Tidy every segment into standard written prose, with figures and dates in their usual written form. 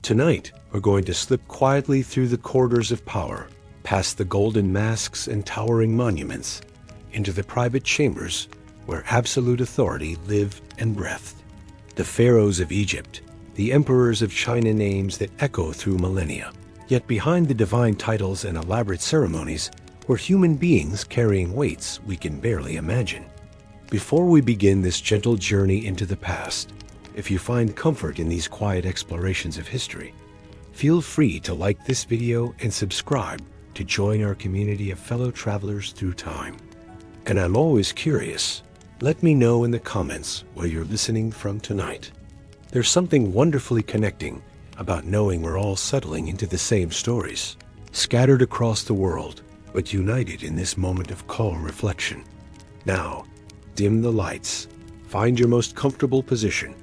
Tonight, we're going to slip quietly through the corridors of power, past the golden masks and towering monuments, into the private chambers where absolute authority lived and breathed. The pharaohs of Egypt, the emperors of China, names that echo through millennia. Yet behind the divine titles and elaborate ceremonies were human beings carrying weights we can barely imagine. Before we begin this gentle journey into the past, if you find comfort in these quiet explorations of history, feel free to like this video and subscribe to join our community of fellow travelers through time. And I'm always curious, let me know in the comments where you're listening from tonight. There's something wonderfully connecting about knowing we're all settling into the same stories, scattered across the world, but united in this moment of calm reflection. Now, dim the lights, find your most comfortable position,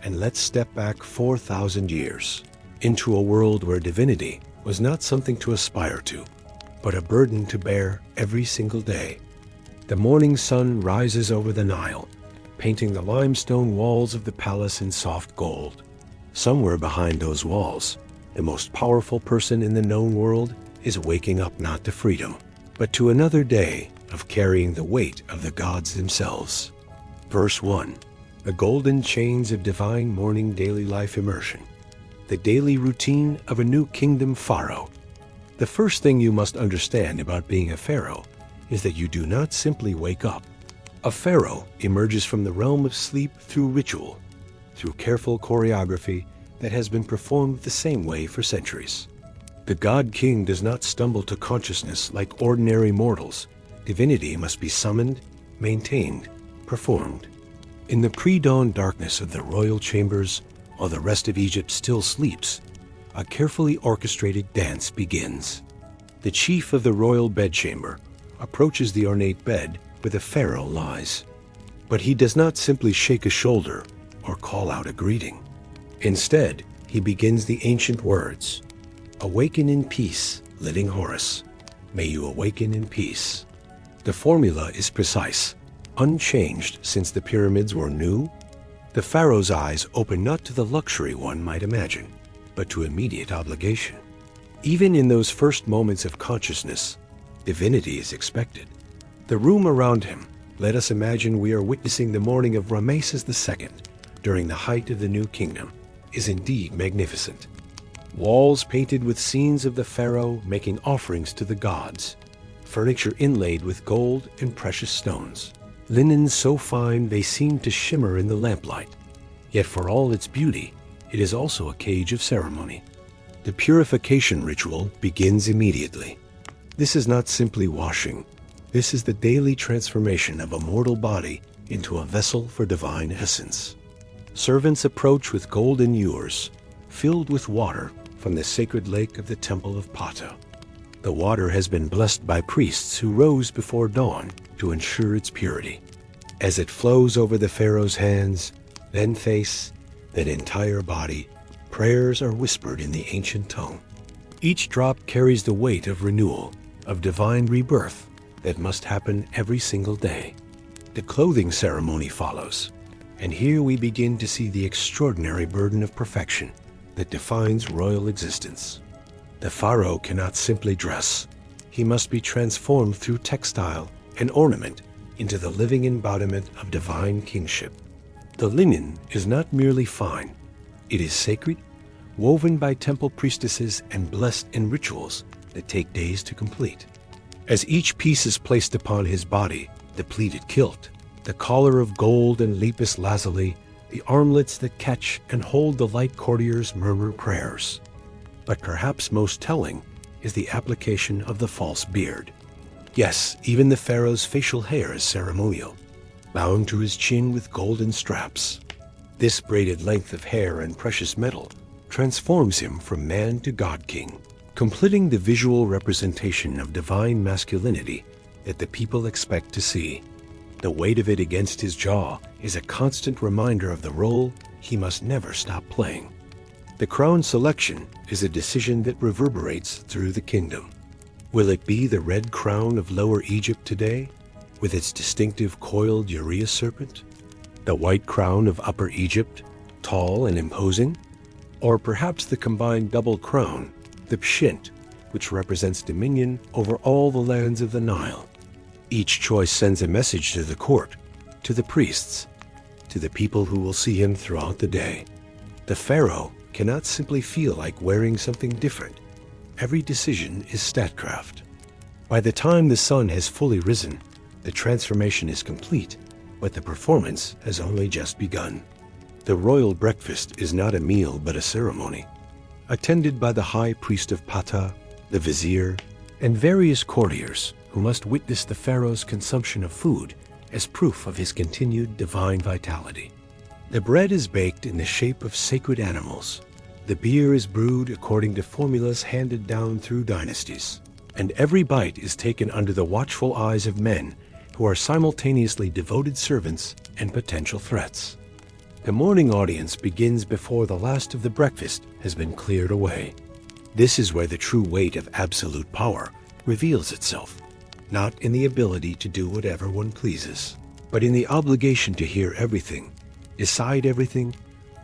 and let's step back 4,000 years into a world where divinity was not something to aspire to, but a burden to bear every single day. The morning sun rises over the Nile, painting the limestone walls of the palace in soft gold. Somewhere behind those walls, the most powerful person in the known world is waking up not to freedom, but to another day of carrying the weight of the gods themselves. Verse 1. The golden chains of divine morning daily life immersion. The daily routine of a new kingdom pharaoh. The first thing you must understand about being a pharaoh is that you do not simply wake up. A pharaoh emerges from the realm of sleep through ritual, through careful choreography that has been performed the same way for centuries. The god-king does not stumble to consciousness like ordinary mortals. Divinity must be summoned, maintained, performed. In the pre-dawn darkness of the royal chambers, while the rest of Egypt still sleeps, a carefully orchestrated dance begins. The chief of the royal bedchamber approaches the ornate bed where the pharaoh lies. But he does not simply shake a shoulder or call out a greeting. Instead, he begins the ancient words, "Awaken in peace, living Horus. May you awaken in peace." The formula is precise, unchanged since the pyramids were new. The pharaoh's eyes open not to the luxury one might imagine, but to immediate obligation. Even in those first moments of consciousness, divinity is expected. The room around him, let us imagine we are witnessing the morning of Ramesses II during the height of the new kingdom, is indeed magnificent. Walls painted with scenes of the pharaoh making offerings to the gods, furniture inlaid with gold and precious stones, linens so fine they seem to shimmer in the lamplight. Yet for all its beauty, it is also a cage of ceremony. The purification ritual begins immediately. This is not simply washing. This is the daily transformation of a mortal body into a vessel for divine essence. Servants approach with golden ewers, filled with water from the sacred lake of the temple of Ptah. The water has been blessed by priests who rose before dawn to ensure its purity. As it flows over the pharaoh's hands, then face, then entire body, prayers are whispered in the ancient tongue. Each drop carries the weight of renewal, of divine rebirth that must happen every single day. The clothing ceremony follows, and here we begin to see the extraordinary burden of perfection that defines royal existence. The pharaoh cannot simply dress. He must be transformed through textile and ornament into the living embodiment of divine kingship. The linen is not merely fine. It is sacred, woven by temple priestesses and blessed in rituals that take days to complete. As each piece is placed upon his body, the pleated kilt, the collar of gold and lapis lazuli, the armlets that catch and hold the light courtiers murmur prayers. But perhaps most telling is the application of the false beard. Yes, even the pharaoh's facial hair is ceremonial, bound to his chin with golden straps. This braided length of hair and precious metal transforms him from man to god-king, completing the visual representation of divine masculinity that the people expect to see. The weight of it against his jaw is a constant reminder of the role he must never stop playing. The crown selection is a decision that reverberates through the kingdom. Will it be the red crown of Lower Egypt today, with its distinctive coiled urea serpent? The white crown of Upper Egypt, tall and imposing? Or perhaps the combined double crown, the pshint, which represents dominion over all the lands of the Nile. Each choice sends a message to the court, to the priests, to the people who will see him throughout the day. The pharaoh cannot simply feel like wearing something different. Every decision is statecraft. By the time the sun has fully risen, the transformation is complete, but the performance has only just begun. The royal breakfast is not a meal but a ceremony, attended by the high priest of Ptah, the vizier, and various courtiers who must witness the pharaoh's consumption of food as proof of his continued divine vitality. The bread is baked in the shape of sacred animals. The beer is brewed according to formulas handed down through dynasties, and every bite is taken under the watchful eyes of men who are simultaneously devoted servants and potential threats. The morning audience begins before the last of the breakfast has been cleared away. This is where the true weight of absolute power reveals itself, not in the ability to do whatever one pleases, but in the obligation to hear everything, decide everything,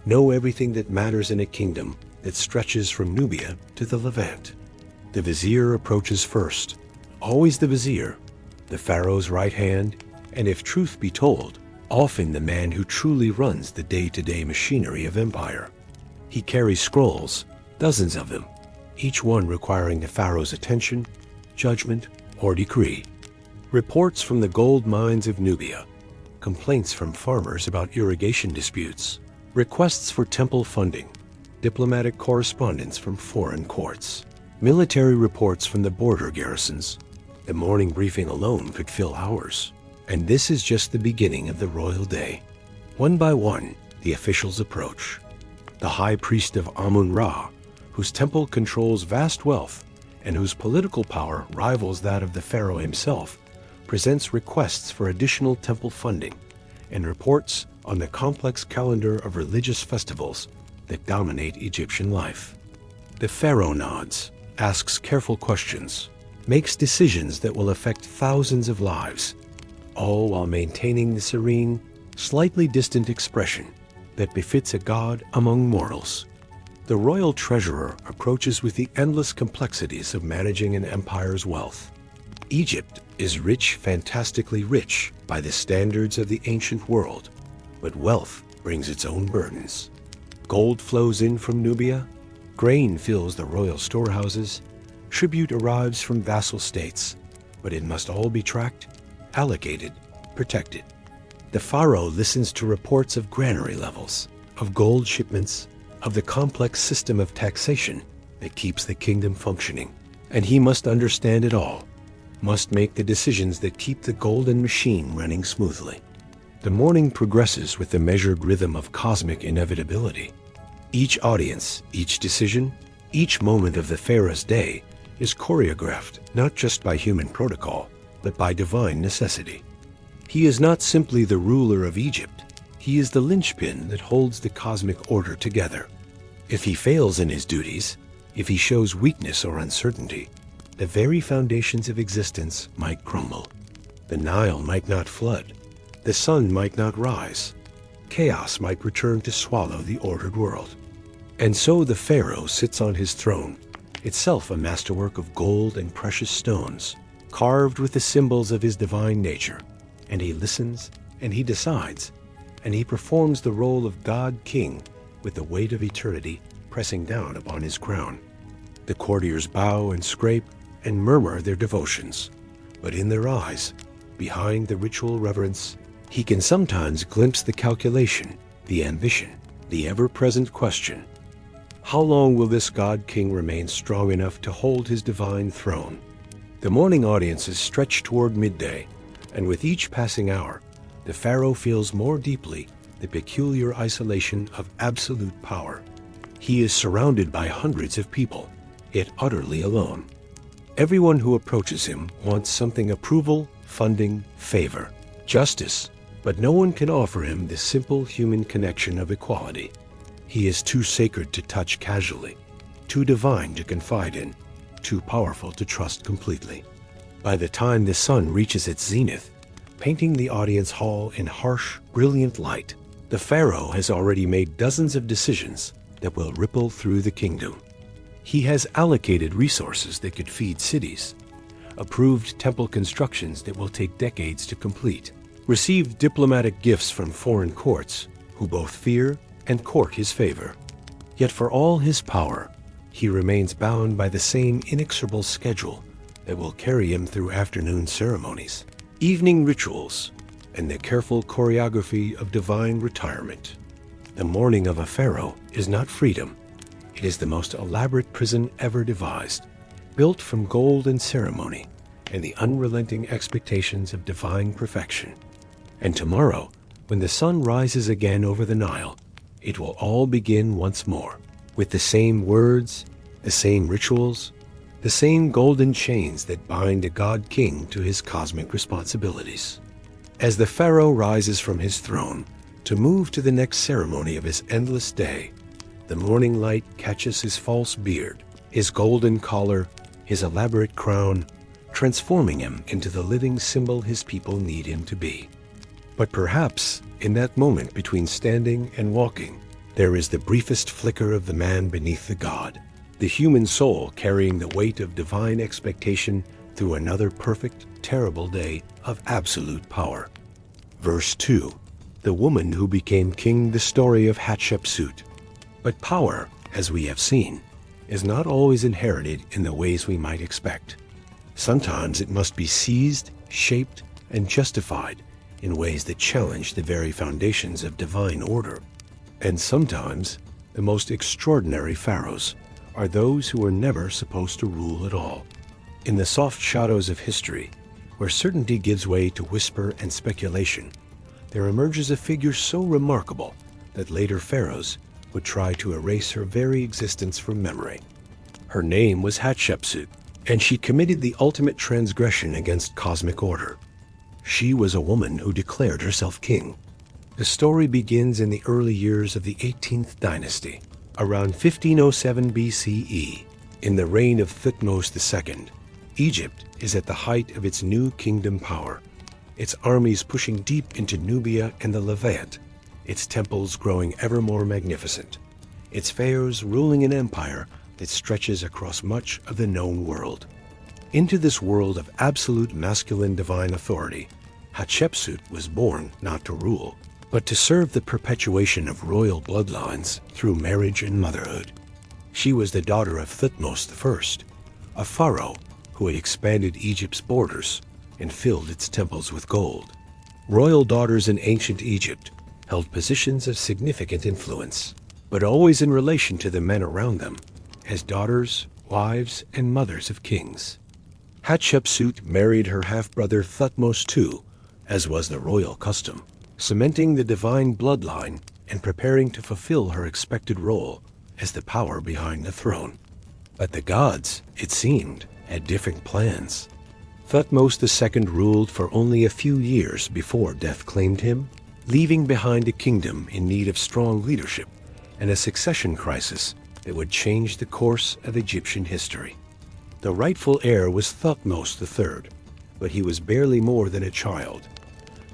know everything that matters in a kingdom that stretches from Nubia to the Levant. The vizier approaches first, always the vizier, the pharaoh's right hand, and if truth be told, often the man who truly runs the day-to-day machinery of empire. He carries scrolls, dozens of them, each one requiring the pharaoh's attention, judgment, or decree. Reports from the gold mines of Nubia, complaints from farmers about irrigation disputes, requests for temple funding, diplomatic correspondence from foreign courts, military reports from the border garrisons. The morning briefing alone could fill hours. And this is just the beginning of the royal day. One by one, the officials approach. The high priest of Amun-Ra, whose temple controls vast wealth and whose political power rivals that of the pharaoh himself, presents requests for additional temple funding and reports on the complex calendar of religious festivals that dominate Egyptian life. The pharaoh nods, asks careful questions, makes decisions that will affect thousands of lives, all while maintaining the serene, slightly distant expression that befits a god among mortals. The royal treasurer approaches with the endless complexities of managing an empire's wealth. Egypt is rich, fantastically rich by the standards of the ancient world, but wealth brings its own burdens. Gold flows in from Nubia, grain fills the royal storehouses, tribute arrives from vassal states, but it must all be tracked, allocated, protected. The pharaoh listens to reports of granary levels, of gold shipments, of the complex system of taxation that keeps the kingdom functioning. And he must understand it all, must make the decisions that keep the golden machine running smoothly. The morning progresses with the measured rhythm of cosmic inevitability. Each audience, each decision, each moment of the pharaoh's day is choreographed not just by human protocol, but by divine necessity. He is not simply the ruler of Egypt, he is the linchpin that holds the cosmic order together. If he fails in his duties, if he shows weakness or uncertainty, the very foundations of existence might crumble. The Nile might not flood, the sun might not rise, chaos might return to swallow the ordered world. And so the pharaoh sits on his throne, itself a masterwork of gold and precious stones, carved with the symbols of his divine nature, and he listens, and he decides, and he performs the role of God-King with the weight of eternity pressing down upon his crown. The courtiers bow and scrape and murmur their devotions, but in their eyes, behind the ritual reverence, he can sometimes glimpse the calculation, the ambition, the ever-present question. How long will this God-King remain strong enough to hold his divine throne? The morning audiences stretch toward midday, and with each passing hour, the pharaoh feels more deeply the peculiar isolation of absolute power. He is surrounded by hundreds of people, yet utterly alone. Everyone who approaches him wants something: approval, funding, favor, justice, but no one can offer him the simple human connection of equality. He is too sacred to touch casually, too divine to confide in, too powerful to trust completely. By the time the sun reaches its zenith, painting the audience hall in harsh, brilliant light, the pharaoh has already made dozens of decisions that will ripple through the kingdom. He has allocated resources that could feed cities, approved temple constructions that will take decades to complete, received diplomatic gifts from foreign courts who both fear and court his favor. Yet for all his power, he remains bound by the same inexorable schedule that will carry him through afternoon ceremonies, evening rituals, and the careful choreography of divine retirement. The mourning of a pharaoh is not freedom. It is the most elaborate prison ever devised, built from gold and ceremony and the unrelenting expectations of divine perfection. And tomorrow, when the sun rises again over the Nile, it will all begin once more, with the same words, the same rituals, the same golden chains that bind a god-king to his cosmic responsibilities. As the pharaoh rises from his throne to move to the next ceremony of his endless day, the morning light catches his false beard, his golden collar, his elaborate crown, transforming him into the living symbol his people need him to be. But perhaps, in that moment between standing and walking, there is the briefest flicker of the man beneath the god, the human soul carrying the weight of divine expectation through another perfect, terrible day of absolute power. Verse 2, the woman who became king, the story of Hatshepsut. But power, as we have seen, is not always inherited in the ways we might expect. Sometimes it must be seized, shaped, and justified in ways that challenge the very foundations of divine order. And sometimes the most extraordinary pharaohs are those who were never supposed to rule at all. In the soft shadows of history, where certainty gives way to whisper and speculation, there emerges a figure so remarkable that later pharaohs would try to erase her very existence from memory. Her name was Hatshepsut, and she committed the ultimate transgression against cosmic order. She was a woman who declared herself king. The story begins in the early years of the 18th dynasty, around 1507 BCE, in the reign of Thutmose II. Egypt is at the height of its new kingdom power, its armies pushing deep into Nubia and the Levant, its temples growing ever more magnificent, its pharaohs ruling an empire that stretches across much of the known world. Into this world of absolute masculine divine authority, Hatshepsut was born not to rule, but to serve the perpetuation of royal bloodlines through marriage and motherhood. She was the daughter of Thutmose I, a pharaoh who had expanded Egypt's borders and filled its temples with gold. Royal daughters in ancient Egypt held positions of significant influence, but always in relation to the men around them, as daughters, wives, and mothers of kings. Hatshepsut married her half-brother Thutmose II, as was the royal custom, cementing the divine bloodline and preparing to fulfill her expected role as the power behind the throne. But the gods, it seemed, had different plans. Thutmose II ruled for only a few years before death claimed him, leaving behind a kingdom in need of strong leadership and a succession crisis that would change the course of Egyptian history. The rightful heir was Thutmose III, but he was barely more than a child,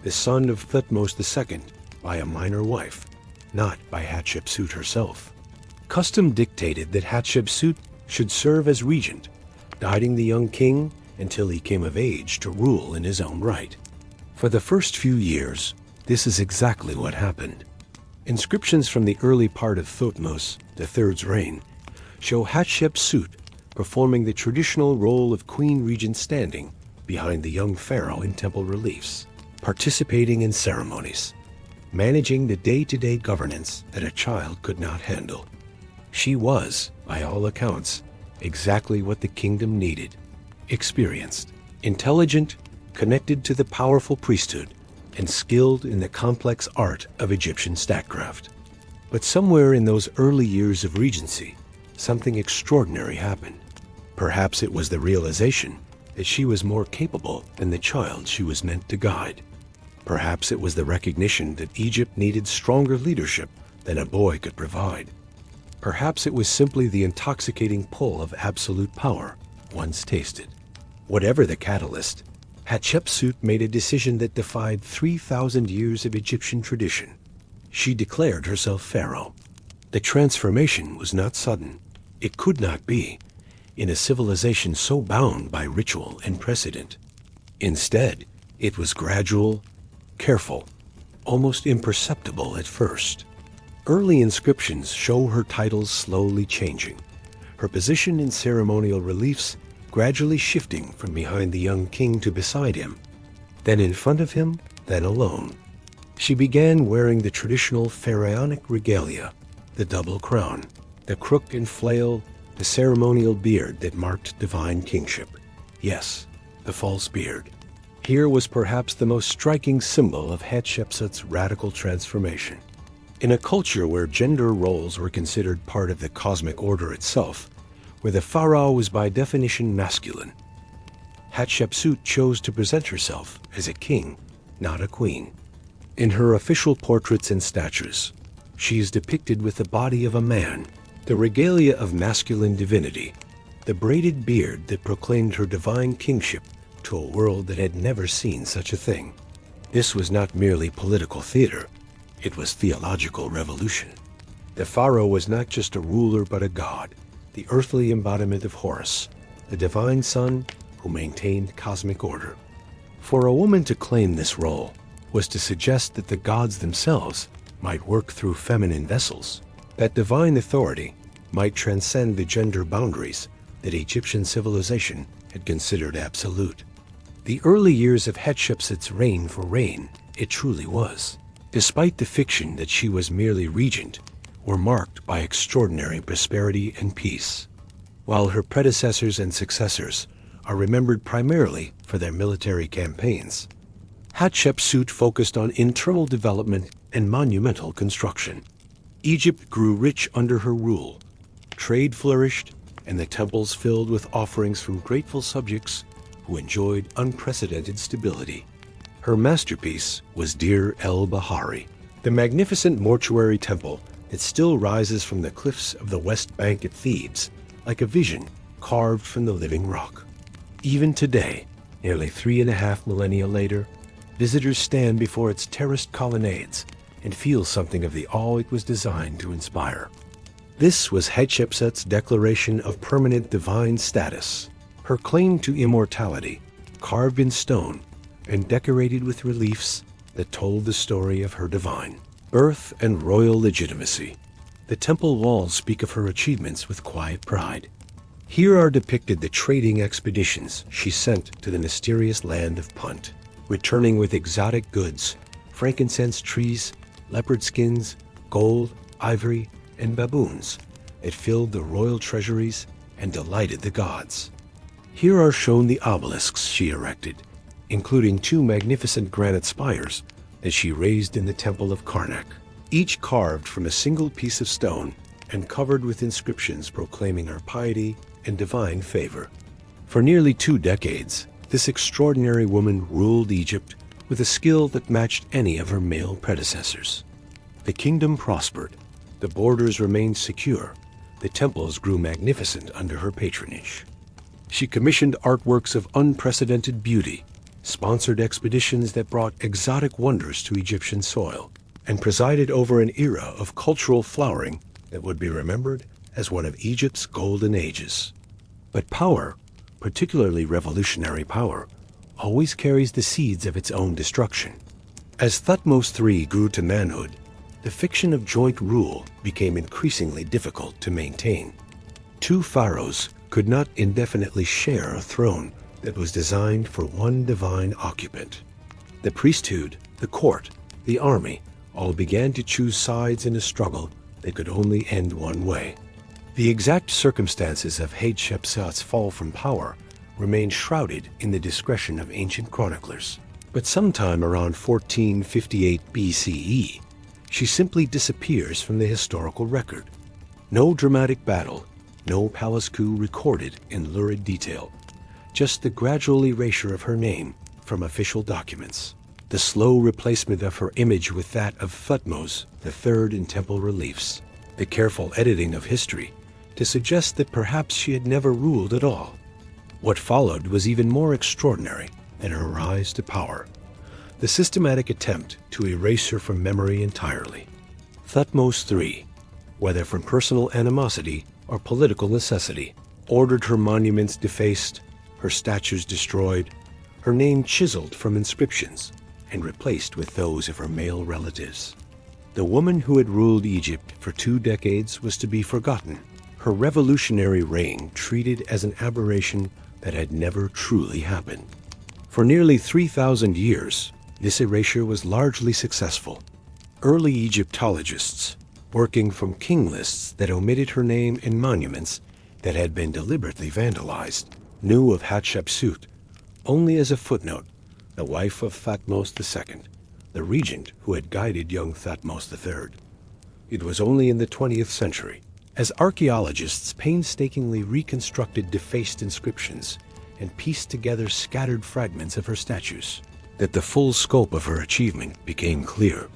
the son of Thutmose II by a minor wife, not by Hatshepsut herself. Custom dictated that Hatshepsut should serve as regent, guiding the young king until he came of age to rule in his own right. For the first few years, this is exactly what happened. Inscriptions from the early part of Thutmose III's reign show Hatshepsut performing the traditional role of queen regent, standing behind the young pharaoh in temple reliefs, participating in ceremonies, managing the day-to-day governance that a child could not handle. She was, by all accounts, exactly what the kingdom needed: experienced, intelligent, connected to the powerful priesthood, and skilled in the complex art of Egyptian statecraft. But somewhere in those early years of regency, something extraordinary happened. Perhaps it was the realization that she was more capable than the child she was meant to guide. Perhaps it was the recognition that Egypt needed stronger leadership than a boy could provide. Perhaps it was simply the intoxicating pull of absolute power once tasted. Whatever the catalyst, Hatshepsut made a decision that defied 3,000 years of Egyptian tradition. She declared herself pharaoh. The transformation was not sudden. It could not be, in a civilization so bound by ritual and precedent. Instead, it was gradual, careful, almost imperceptible at first. Early inscriptions show her titles slowly changing, her position in ceremonial reliefs gradually shifting from behind the young king to beside him, then in front of him, then alone. She began wearing the traditional pharaonic regalia, the double crown, the crook and flail, the ceremonial beard that marked divine kingship. Yes, the false beard. Here was perhaps the most striking symbol of Hatshepsut's radical transformation. In a culture where gender roles were considered part of the cosmic order itself, where the pharaoh was by definition masculine, Hatshepsut chose to present herself as a king, not a queen. In her official portraits and statues, she is depicted with the body of a man, the regalia of masculine divinity, the braided beard that proclaimed her divine kingship to a world that had never seen such a thing. This was not merely political theater, it was theological revolution. The pharaoh was not just a ruler but a god, the earthly embodiment of Horus, the divine son who maintained cosmic order. For a woman to claim this role was to suggest that the gods themselves might work through feminine vessels, that divine authority might transcend the gender boundaries that Egyptian civilization had considered absolute. The early years of Hatshepsut's reign for reign, it truly was, despite the fiction that she was merely regent, were marked by extraordinary prosperity and peace. While her predecessors and successors are remembered primarily for their military campaigns, Hatshepsut focused on internal development and monumental construction. Egypt grew rich under her rule, trade flourished, and the temples filled with offerings from grateful subjects who enjoyed unprecedented stability. Her masterpiece was Deir el-Bahari, the magnificent mortuary temple that still rises from the cliffs of the West Bank at Thebes, like a vision carved from the living rock. Even today, nearly 3.5 millennia later, visitors stand before its terraced colonnades and feel something of the awe it was designed to inspire. This was Hatshepsut's declaration of permanent divine status, her claim to immortality, carved in stone and decorated with reliefs that told the story of her divine birth and royal legitimacy. The temple walls speak of her achievements with quiet pride. Here are depicted the trading expeditions she sent to the mysterious land of Punt, returning with exotic goods, frankincense trees, leopard skins, gold, ivory, and baboons that filled the royal treasuries and delighted the gods. Here are shown the obelisks she erected, including 2 magnificent granite spires that she raised in the Temple of Karnak, each carved from a single piece of stone and covered with inscriptions proclaiming her piety and divine favor. For nearly 2 decades, this extraordinary woman ruled Egypt with a skill that matched any of her male predecessors. The kingdom prospered, the borders remained secure, the temples grew magnificent under her patronage. She commissioned artworks of unprecedented beauty, sponsored expeditions that brought exotic wonders to Egyptian soil, and presided over an era of cultural flowering that would be remembered as one of Egypt's golden ages. But power, particularly revolutionary power, always carries the seeds of its own destruction. As Thutmose III grew to manhood, the fiction of joint rule became increasingly difficult to maintain. 2 pharaohs could not indefinitely share a throne that was designed for one divine occupant. The priesthood, the court, the army all began to choose sides in a struggle that could only end one way. The exact circumstances of Hatshepsut's fall from power remain shrouded in the discretion of ancient chroniclers. But sometime around 1458 BCE, she simply disappears from the historical record. No dramatic battle, no palace coup recorded in lurid detail, just the gradual erasure of her name from official documents, the slow replacement of her image with that of Thutmose III in temple reliefs, the careful editing of history to suggest that perhaps she had never ruled at all. What followed was even more extraordinary than her rise to power, the systematic attempt to erase her from memory entirely. Thutmose III, whether from personal animosity or political necessity, ordered her monuments defaced, her statues destroyed, her name chiseled from inscriptions, and replaced with those of her male relatives. The woman who had ruled Egypt for 2 decades was to be forgotten, her revolutionary reign treated as an aberration that had never truly happened. For nearly 3,000 years, this erasure was largely successful. Early Egyptologists, working from king lists that omitted her name in monuments that had been deliberately vandalized, knew of Hatshepsut only as a footnote, the wife of Thutmose II, the regent who had guided young Thutmose III. It was only in the 20th century, as archaeologists painstakingly reconstructed defaced inscriptions and pieced together scattered fragments of her statues, that the full scope of her achievement became clear.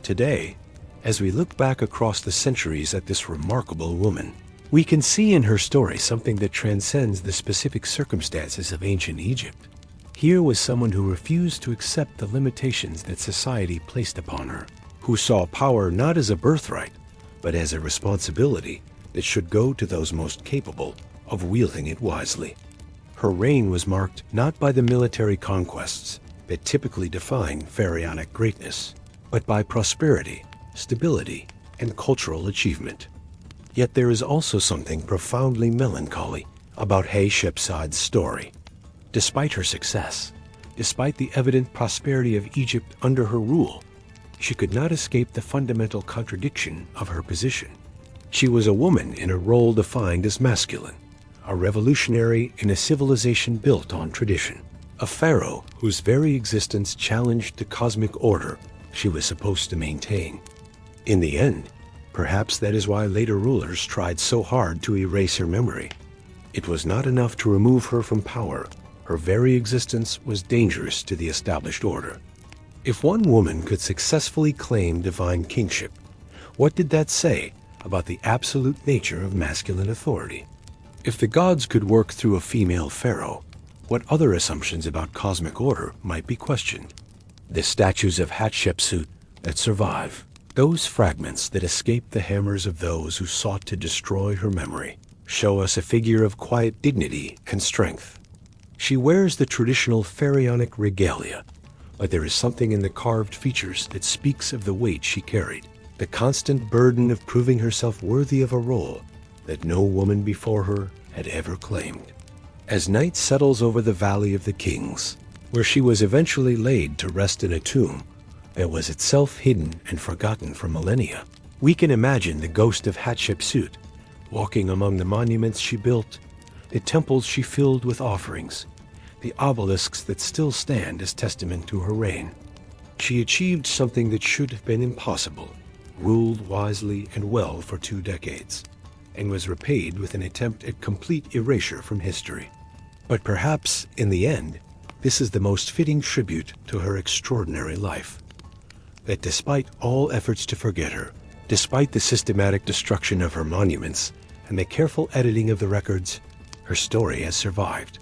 Today, as we look back across the centuries at this remarkable woman, we can see in her story something that transcends the specific circumstances of ancient Egypt. Here was someone who refused to accept the limitations that society placed upon her, who saw power not as a birthright, but as a responsibility that should go to those most capable of wielding it wisely. Her reign was marked not by the military conquests that typically define pharaonic greatness, but by prosperity, stability, and cultural achievement. Yet there is also something profoundly melancholy about Hatshepsut's story. Despite her success, despite the evident prosperity of Egypt under her rule, she could not escape the fundamental contradiction of her position. She was a woman in a role defined as masculine, a revolutionary in a civilization built on tradition, a pharaoh whose very existence challenged the cosmic order she was supposed to maintain. In the end, perhaps that is why later rulers tried so hard to erase her memory. It was not enough to remove her from power. Her very existence was dangerous to the established order. If one woman could successfully claim divine kingship, what did that say about the absolute nature of masculine authority? If the gods could work through a female pharaoh, what other assumptions about cosmic order might be questioned? The statues of Hatshepsut that survive, those fragments that escape the hammers of those who sought to destroy her memory, show us a figure of quiet dignity and strength. She wears the traditional pharaonic regalia, but there is something in the carved features that speaks of the weight she carried, the constant burden of proving herself worthy of a role that no woman before her had ever claimed. As night settles over the Valley of the Kings, where she was eventually laid to rest in a tomb that was itself hidden and forgotten for millennia, we can imagine the ghost of Hatshepsut walking among the monuments she built, the temples she filled with offerings, the obelisks that still stand as testament to her reign. She achieved something that should have been impossible, ruled wisely and well for 2 decades, and was repaid with an attempt at complete erasure from history. But perhaps, in the end, this is the most fitting tribute to her extraordinary life. That despite all efforts to forget her, despite the systematic destruction of her monuments and the careful editing of the records, her story has survived.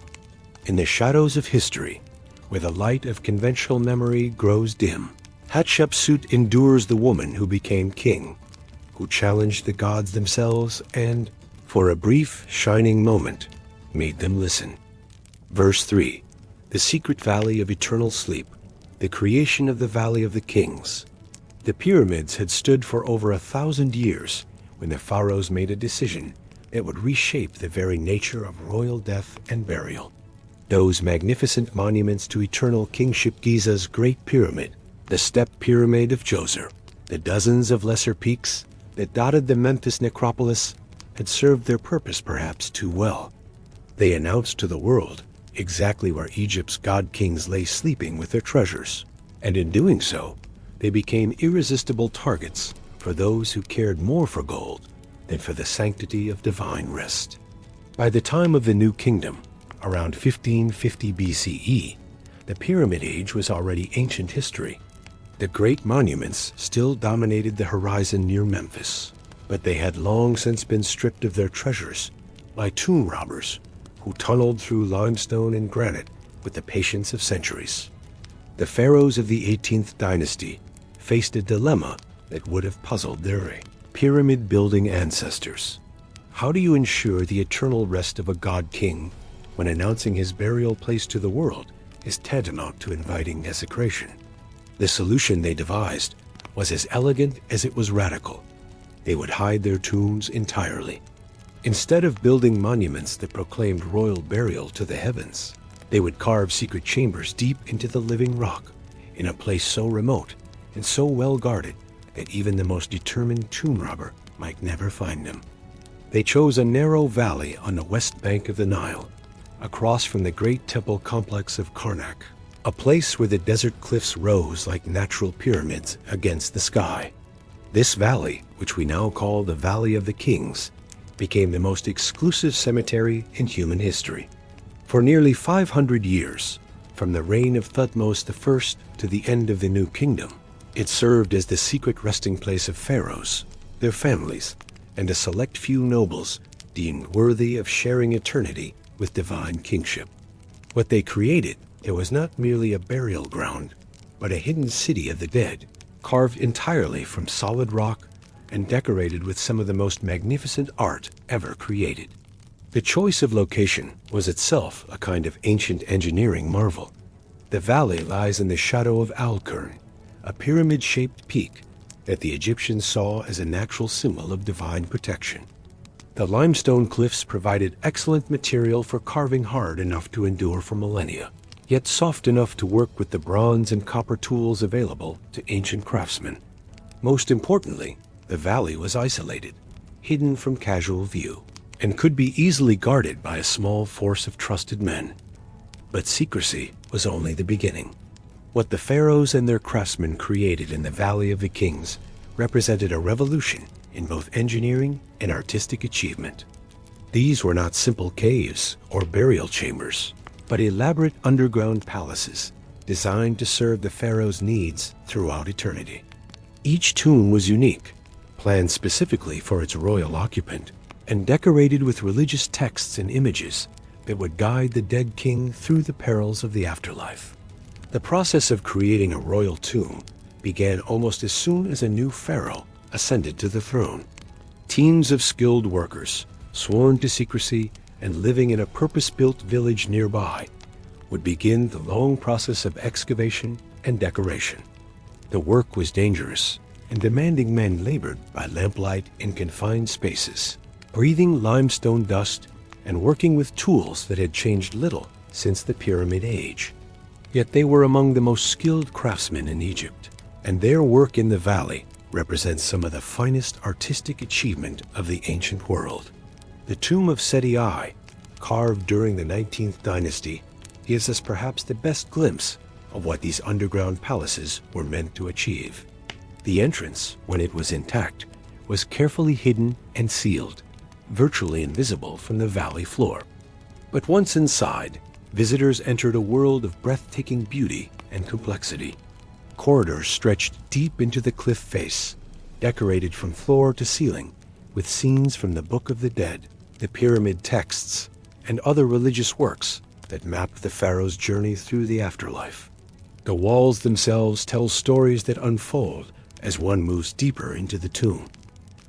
In the shadows of history, where the light of conventional memory grows dim, Hatshepsut endures the woman who became king, who challenged the gods themselves and, for a brief, shining moment, made them listen. Verse 3, the secret valley of eternal sleep, the creation of the Valley of the Kings. The pyramids had stood for over 1,000 years when the pharaohs made a decision that would reshape the very nature of royal death and burial. Those magnificent monuments to eternal kingship, Giza's Great Pyramid, the Step Pyramid of Djoser, the dozens of lesser peaks that dotted the Memphis necropolis, had served their purpose perhaps too well. They announced to the world exactly where Egypt's god-kings lay sleeping with their treasures, and in doing so, they became irresistible targets for those who cared more for gold than for the sanctity of divine rest. By the time of the New Kingdom, around 1550 BCE, the Pyramid Age was already ancient history. The great monuments still dominated the horizon near Memphis, but they had long since been stripped of their treasures by tomb robbers who tunneled through limestone and granite with the patience of centuries. The pharaohs of the 18th dynasty faced a dilemma that would have puzzled their reign. pyramid-building ancestors. How do you ensure the eternal rest of a god-king when announcing his burial place to the world is tantamount to inviting desecration? The solution they devised was as elegant as it was radical. They would hide their tombs entirely. Instead of building monuments that proclaimed royal burial to the heavens, they would carve secret chambers deep into the living rock, in a place so remote and so well guarded that even the most determined tomb robber might never find them. They chose a narrow valley on the west bank of the Nile, across from the great temple complex of Karnak, a place where the desert cliffs rose like natural pyramids against the sky. This valley, which we now call the Valley of the Kings, became the most exclusive cemetery in human history. For nearly 500 years, from the reign of Thutmose I to the end of the New Kingdom, it served as the secret resting place of pharaohs, their families, and a select few nobles deemed worthy of sharing eternity with divine kingship. What they created, it was not merely a burial ground, but a hidden city of the dead, carved entirely from solid rock and decorated with some of the most magnificent art ever created. The choice of location was itself a kind of ancient engineering marvel. The valley lies in the shadow of Al-Qurn, a pyramid-shaped peak that the Egyptians saw as a natural symbol of divine protection. The limestone cliffs provided excellent material for carving hard enough to endure for millennia, yet soft enough to work with the bronze and copper tools available to ancient craftsmen. Most importantly, the valley was isolated, hidden from casual view, and could be easily guarded by a small force of trusted men. But secrecy was only the beginning. What the pharaohs and their craftsmen created in the Valley of the Kings represented a revolution in both engineering and artistic achievement. These were not simple caves or burial chambers, but elaborate underground palaces designed to serve the pharaoh's needs throughout eternity. Each tomb was unique, planned specifically for its royal occupant, and decorated with religious texts and images that would guide the dead king through the perils of the afterlife. The process of creating a royal tomb began almost as soon as a new pharaoh ascended to the throne. Teams of skilled workers, sworn to secrecy and living in a purpose-built village nearby, would begin the long process of excavation and decoration. The work was dangerous, and demanding men labored by lamplight in confined spaces, breathing limestone dust and working with tools that had changed little since the Pyramid Age. Yet they were among the most skilled craftsmen in Egypt, and their work in the valley represents some of the finest artistic achievement of the ancient world. The tomb of Seti I, carved during the 19th dynasty, gives us perhaps the best glimpse of what these underground palaces were meant to achieve. The entrance, when it was intact, was carefully hidden and sealed, virtually invisible from the valley floor. But once inside, visitors entered a world of breathtaking beauty and complexity. Corridors stretched deep into the cliff face, decorated from floor to ceiling with scenes from the Book of the Dead, the pyramid texts, and other religious works that mapped the pharaoh's journey through the afterlife. The walls themselves tell stories that unfold as one moves deeper into the tomb.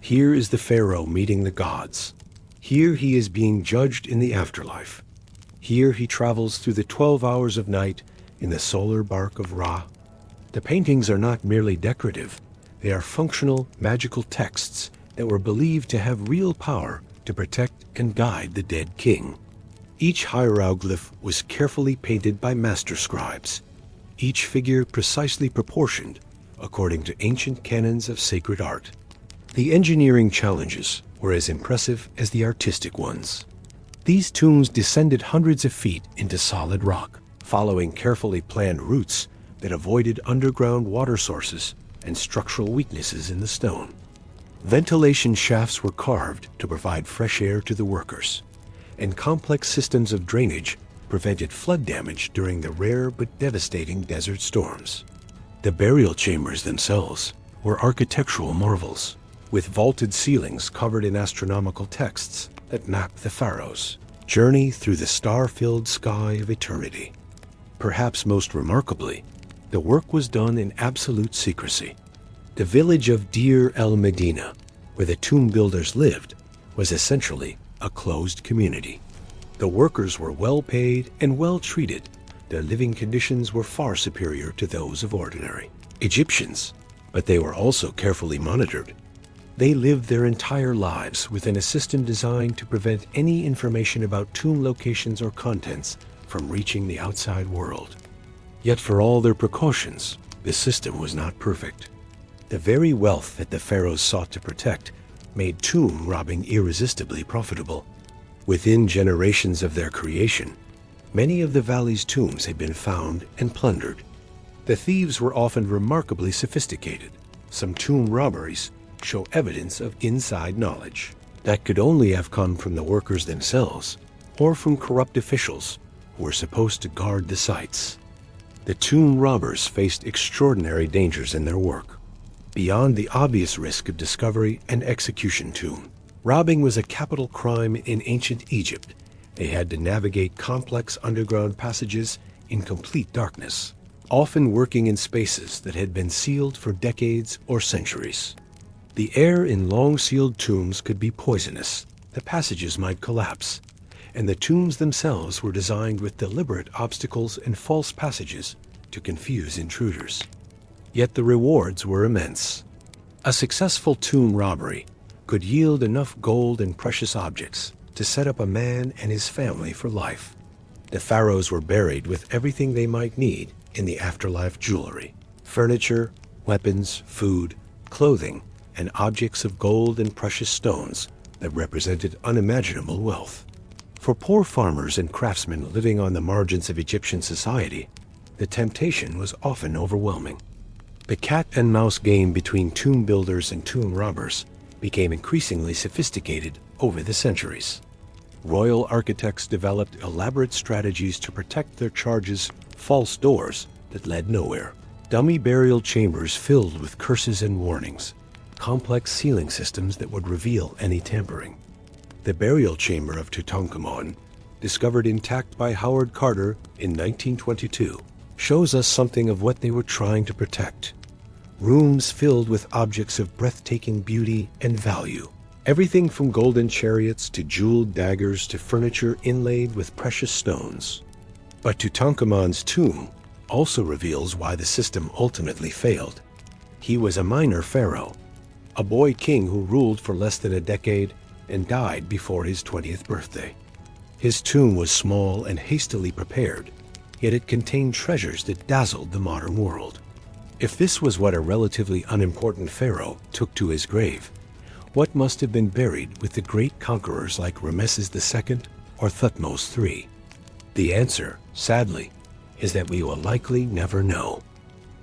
Here is the pharaoh meeting the gods. Here he is being judged in the afterlife. Here he travels through the 12 hours of night in the solar bark of Ra. The paintings are not merely decorative. They are functional, magical texts that were believed to have real power to protect and guide the dead king. Each hieroglyph was carefully painted by master scribes, each figure precisely proportioned according to ancient canons of sacred art. The engineering challenges were as impressive as the artistic ones. These tombs descended hundreds of feet into solid rock, following carefully planned routes that avoided underground water sources and structural weaknesses in the stone. Ventilation shafts were carved to provide fresh air to the workers, and complex systems of drainage prevented flood damage during the rare but devastating desert storms. The burial chambers themselves were architectural marvels, with vaulted ceilings covered in astronomical texts that map the pharaoh's journey through the star-filled sky of eternity. Perhaps most remarkably, the work was done in absolute secrecy. The village of Deir el-Medina, where the tomb builders lived, was essentially a closed community. The workers were well paid and well treated. Their living conditions were far superior to those of ordinary Egyptians, but they were also carefully monitored. They lived their entire lives within a system designed to prevent any information about tomb locations or contents from reaching the outside world. Yet for all their precautions, the system was not perfect. The very wealth that the pharaohs sought to protect made tomb robbing irresistibly profitable. Within generations of their creation, many of the valley's tombs had been found and plundered. The thieves were often remarkably sophisticated. Some tomb robberies show evidence of inside knowledge that could only have come from the workers themselves or from corrupt officials who were supposed to guard the sites. The tomb robbers faced extraordinary dangers in their work. Beyond the obvious risk of discovery and execution tomb, robbing was a capital crime in ancient Egypt. They had to navigate complex underground passages in complete darkness, often working in spaces that had been sealed for decades or centuries. The air in long-sealed tombs could be poisonous, the passages might collapse, and the tombs themselves were designed with deliberate obstacles and false passages to confuse intruders. Yet the rewards were immense. A successful tomb robbery could yield enough gold and precious objects to set up a man and his family for life. The pharaohs were buried with everything they might need in the afterlife: jewelry, furniture, weapons, food, clothing, and objects of gold and precious stones that represented unimaginable wealth. For poor farmers and craftsmen living on the margins of Egyptian society, the temptation was often overwhelming. The cat-and-mouse game between tomb builders and tomb robbers became increasingly sophisticated over the centuries. Royal architects developed elaborate strategies to protect their charges: false doors that led nowhere, dummy burial chambers filled with curses and warnings, complex sealing systems that would reveal any tampering. The burial chamber of Tutankhamun, discovered intact by Howard Carter in 1922, shows us something of what they were trying to protect. Rooms filled with objects of breathtaking beauty and value. Everything from golden chariots to jeweled daggers to furniture inlaid with precious stones. But Tutankhamun's tomb also reveals why the system ultimately failed. He was a minor pharaoh, a boy king who ruled for less than a decade and died before his 20th birthday. His tomb was small and hastily prepared, yet it contained treasures that dazzled the modern world. If this was what a relatively unimportant pharaoh took to his grave, what must have been buried with the great conquerors like Ramesses II or Thutmose III? The answer, sadly, is that we will likely never know.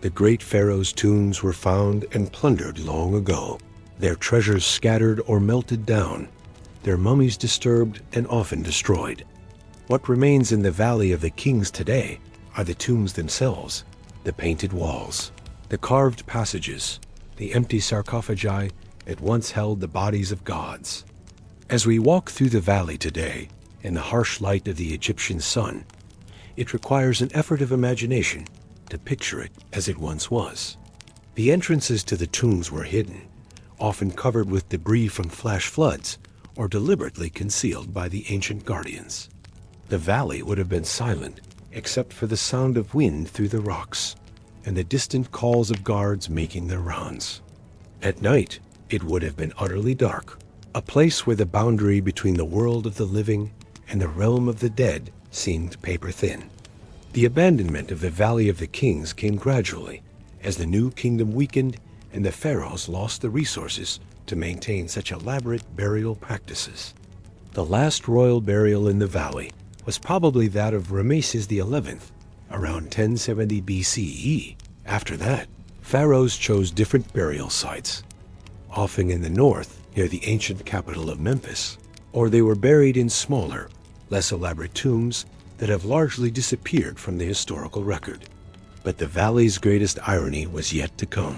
The great pharaohs' tombs were found and plundered long ago, their treasures scattered or melted down, their mummies disturbed and often destroyed. What remains in the Valley of the Kings today are the tombs themselves, the painted walls, the carved passages, the empty sarcophagi that once held the bodies of gods. As we walk through the valley today, in the harsh light of the Egyptian sun, it requires an effort of imagination to picture it as it once was. The entrances to the tombs were hidden, often covered with debris from flash floods or deliberately concealed by the ancient guardians. The valley would have been silent except for the sound of wind through the rocks and the distant calls of guards making their rounds. At night, it would have been utterly dark, a place where the boundary between the world of the living and the realm of the dead seemed paper-thin. The abandonment of the Valley of the Kings came gradually as the new kingdom weakened and the pharaohs lost the resources to maintain such elaborate burial practices. The last royal burial in the valley was probably that of Ramesses XI, around 1070 BCE. After that, pharaohs chose different burial sites, often in the north near the ancient capital of Memphis, or they were buried in smaller, less elaborate tombs that have largely disappeared from the historical record. But the valley's greatest irony was yet to come.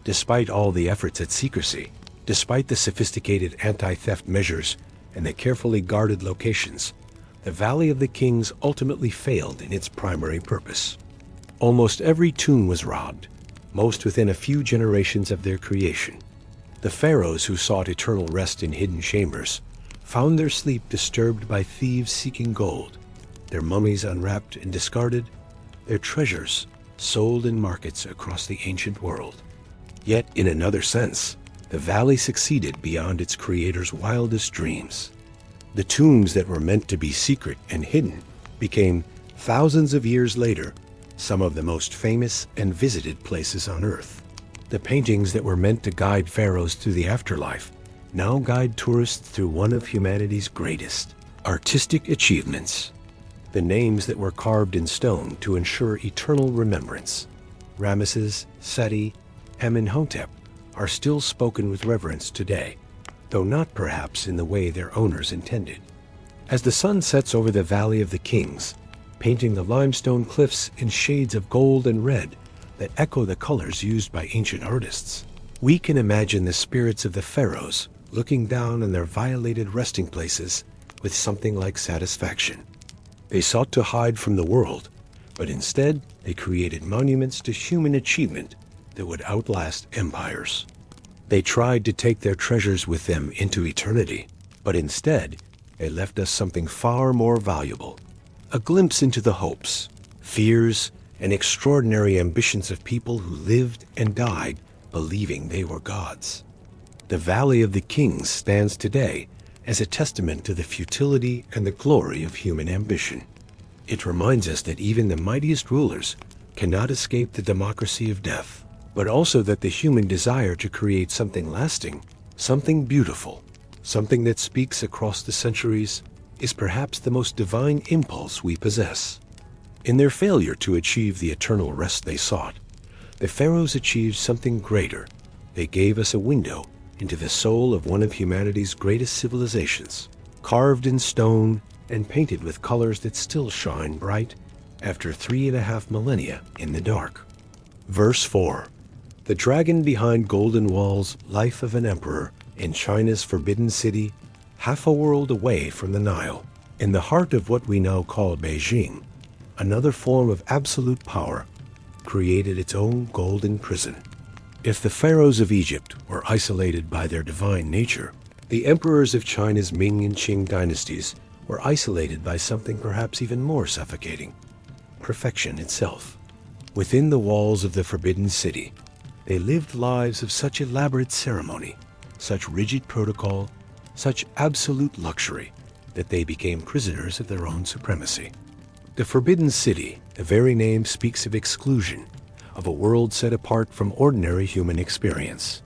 Despite all the efforts at secrecy, despite the sophisticated anti-theft measures and the carefully guarded locations, the Valley of the Kings ultimately failed in its primary purpose. Almost every tomb was robbed, most within a few generations of their creation. The pharaohs who sought eternal rest in hidden chambers found their sleep disturbed by thieves seeking gold, their mummies unwrapped and discarded, their treasures sold in markets across the ancient world. Yet, in another sense, the valley succeeded beyond its creator's wildest dreams. The tombs that were meant to be secret and hidden became, thousands of years later, some of the most famous and visited places on Earth. The paintings that were meant to guide pharaohs through the afterlife now guide tourists through one of humanity's greatest artistic achievements. The names that were carved in stone to ensure eternal remembrance, Ramesses, Seti, Amenhotep, are still spoken with reverence today, though not perhaps in the way their owners intended. As the sun sets over the Valley of the Kings, painting the limestone cliffs in shades of gold and red that echo the colors used by ancient artists, we can imagine the spirits of the pharaohs looking down on their violated resting places with something like satisfaction. They sought to hide from the world, but instead they created monuments to human achievement that would outlast empires. They tried to take their treasures with them into eternity, but instead they left us something far more valuable, a glimpse into the hopes, fears, and extraordinary ambitions of people who lived and died believing they were gods. The Valley of the Kings stands today as a testament to the futility and the glory of human ambition. It reminds us that even the mightiest rulers cannot escape the democracy of death, but also that the human desire to create something lasting, something beautiful, something that speaks across the centuries, is perhaps the most divine impulse we possess. In their failure to achieve the eternal rest they sought, the pharaohs achieved something greater. They gave us a window into the soul of one of humanity's greatest civilizations, carved in stone and painted with colors that still shine bright after 3.5 millennia in the dark. Verse 4. The dragon behind golden walls, life of an emperor in China's forbidden city, half a world away from the Nile, in the heart of what we now call Beijing, another form of absolute power, created its own golden prison. If the pharaohs of Egypt were isolated by their divine nature, the emperors of China's Ming and Qing dynasties were isolated by something perhaps even more suffocating: perfection itself. Within the walls of the Forbidden City, they lived lives of such elaborate ceremony, such rigid protocol, such absolute luxury, that they became prisoners of their own supremacy. The Forbidden City, the very name speaks of exclusion, of a world set apart from ordinary human experience.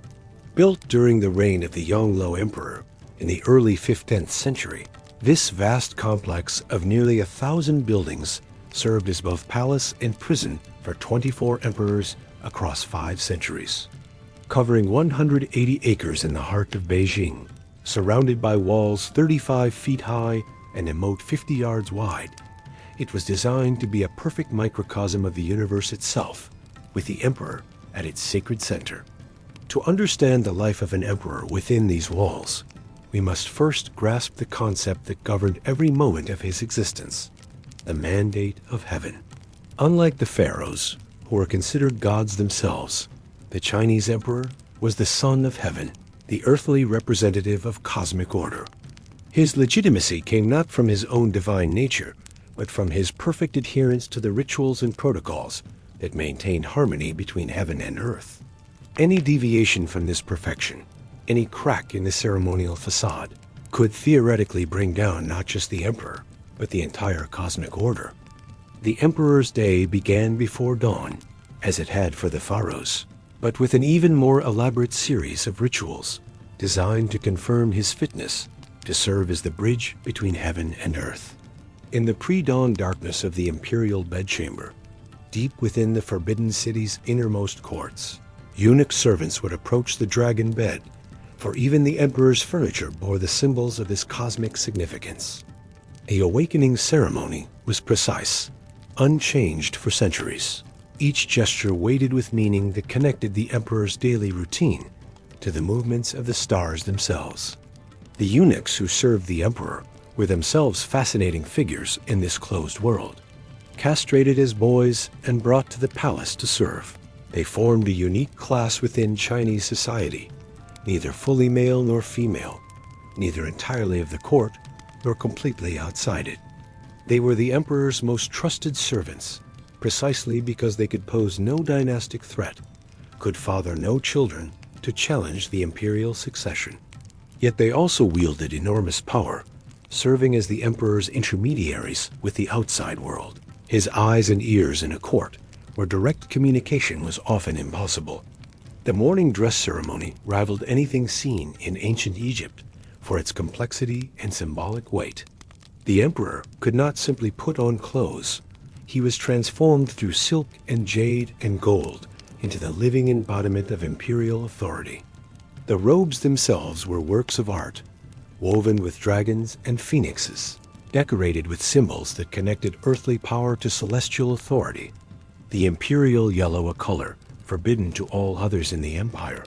Built during the reign of the Yongle Emperor in the early 15th century, this vast complex of nearly 1,000 buildings served as both palace and prison for 24 emperors across 5 centuries. Covering 180 acres in the heart of Beijing, surrounded by walls 35 feet high and a moat 50 yards wide, it was designed to be a perfect microcosm of the universe itself, with the emperor at its sacred center. To understand the life of an emperor within these walls, we must first grasp the concept that governed every moment of his existence: the mandate of heaven. Unlike the pharaohs, who were considered gods themselves, the Chinese emperor was the son of heaven, the earthly representative of cosmic order. His legitimacy came not from his own divine nature, but from his perfect adherence to the rituals and protocols that maintained harmony between heaven and earth. Any deviation from this perfection, any crack in the ceremonial facade, could theoretically bring down not just the emperor, but the entire cosmic order. The emperor's day began before dawn, as it had for the pharaohs, but with an even more elaborate series of rituals designed to confirm his fitness to serve as the bridge between heaven and earth. In the pre-dawn darkness of the imperial bedchamber, deep within the Forbidden City's innermost courts, eunuch servants would approach the dragon bed, for even the emperor's furniture bore the symbols of his cosmic significance. The awakening ceremony was precise, unchanged for centuries. Each gesture weighted with meaning that connected the emperor's daily routine to the movements of the stars themselves. The eunuchs who served the emperor were themselves fascinating figures in this closed world. Castrated as boys and brought to the palace to serve, they formed a unique class within Chinese society, neither fully male nor female, neither entirely of the court nor completely outside it. They were the emperor's most trusted servants, precisely because they could pose no dynastic threat, could father no children to challenge the imperial succession. Yet they also wielded enormous power, serving as the emperor's intermediaries with the outside world, his eyes and ears in a court where direct communication was often impossible. The morning dress ceremony rivaled anything seen in ancient Egypt for its complexity and symbolic weight. The emperor could not simply put on clothes. He was transformed through silk and jade and gold into the living embodiment of imperial authority. The robes themselves were works of art, woven with dragons and phoenixes, decorated with symbols that connected earthly power to celestial authority. The imperial yellow, a color forbidden to all others in the empire,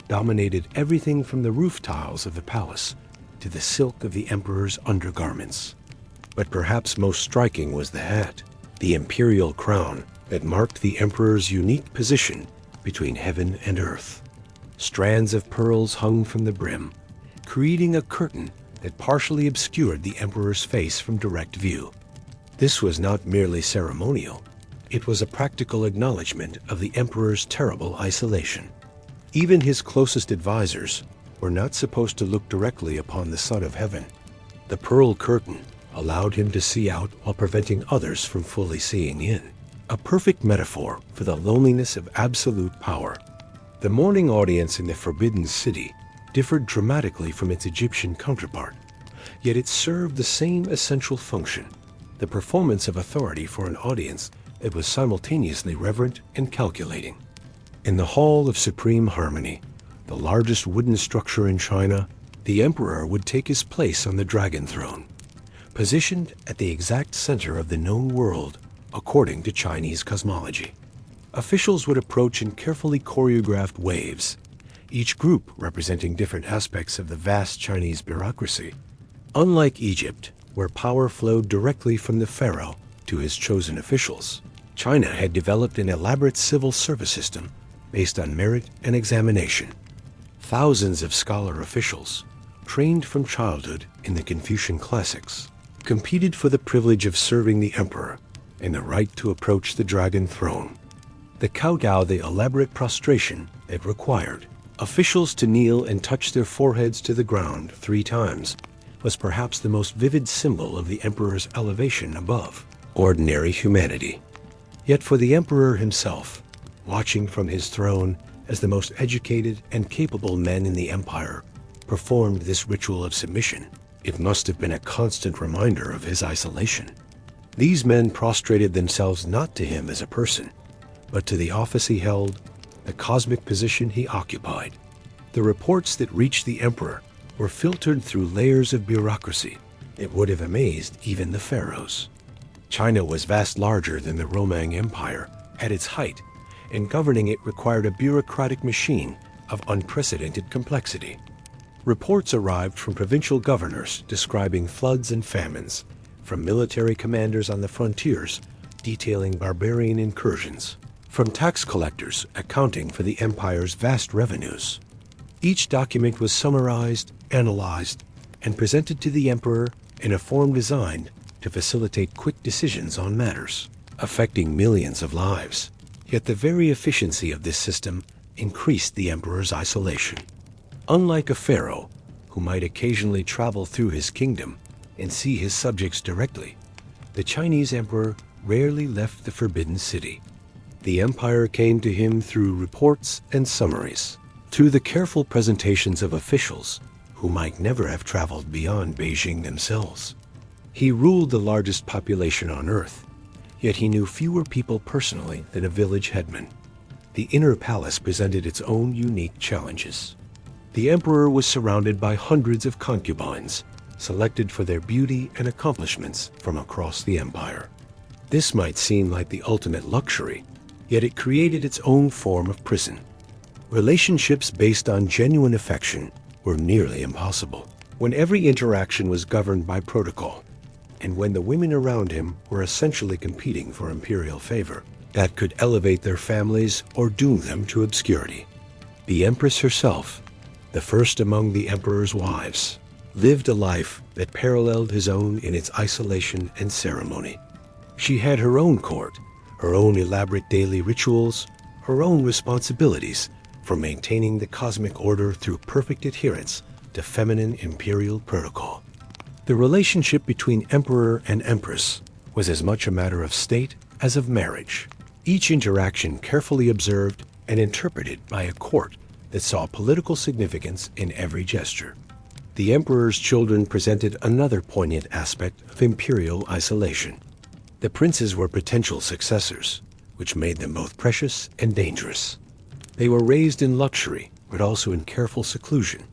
dominated everything from the roof tiles of the palace to the silk of the emperor's undergarments. But perhaps most striking was the hat, the imperial crown that marked the emperor's unique position between heaven and earth. Strands of pearls hung from the brim, creating a curtain that partially obscured the emperor's face from direct view. This was not merely ceremonial. It was a practical acknowledgement of the emperor's terrible isolation. Even his closest advisors were not supposed to look directly upon the Son of Heaven. The pearl curtain allowed him to see out while preventing others from fully seeing in, a perfect metaphor for the loneliness of absolute power. The morning audience in the Forbidden City differed dramatically from its Egyptian counterpart, yet it served the same essential function, the performance of authority for an audience that was simultaneously reverent and calculating. In the Hall of Supreme Harmony, the largest wooden structure in China, the emperor would take his place on the dragon throne, positioned at the exact center of the known world according to Chinese cosmology. Officials would approach in carefully choreographed waves, each group representing different aspects of the vast Chinese bureaucracy. Unlike Egypt, where power flowed directly from the pharaoh to his chosen officials, China had developed an elaborate civil service system based on merit and examination. Thousands of scholar officials, trained from childhood in the Confucian classics, competed for the privilege of serving the emperor and the right to approach the dragon throne. The kowtow, the elaborate prostration it required officials to kneel and touch their foreheads to the ground 3 times, was perhaps the most vivid symbol of the emperor's elevation above ordinary humanity. Yet for the emperor himself, watching from his throne as the most educated and capable men in the empire performed this ritual of submission, it must have been a constant reminder of his isolation. These men prostrated themselves not to him as a person, but to the office he held, the cosmic position he occupied. The reports that reached the emperor were filtered through layers of bureaucracy that would have amazed even the pharaohs. China was vast larger than the Roman Empire at its height, and governing it required a bureaucratic machine of unprecedented complexity. Reports arrived from provincial governors describing floods and famines, from military commanders on the frontiers detailing barbarian incursions, from tax collectors accounting for the empire's vast revenues. Each document was summarized, analyzed, and presented to the emperor in a form designed to facilitate quick decisions on matters affecting millions of lives. Yet the very efficiency of this system increased the emperor's isolation. Unlike a pharaoh, who might occasionally travel through his kingdom and see his subjects directly, the Chinese emperor rarely left the Forbidden City. The empire came to him through reports and summaries, through the careful presentations of officials who might never have traveled beyond Beijing themselves. He ruled the largest population on earth, yet he knew fewer people personally than a village headman. The inner palace presented its own unique challenges. The emperor was surrounded by hundreds of concubines, selected for their beauty and accomplishments from across the empire. This might seem like the ultimate luxury, yet it created its own form of prison. Relationships based on genuine affection were nearly impossible, when every interaction was governed by protocol, and when the women around him were essentially competing for imperial favor that could elevate their families or doom them to obscurity. The empress herself, the first among the emperor's wives, lived a life that paralleled his own in its isolation and ceremony. She had her own court, her own elaborate daily rituals, her own responsibilities for maintaining the cosmic order through perfect adherence to feminine imperial protocol. The relationship between emperor and empress was as much a matter of state as of marriage, each interaction carefully observed and interpreted by a court that saw political significance in every gesture. The emperor's children presented another poignant aspect of imperial isolation. The princes were potential successors, which made them both precious and dangerous. They were raised in luxury, but also in careful seclusion,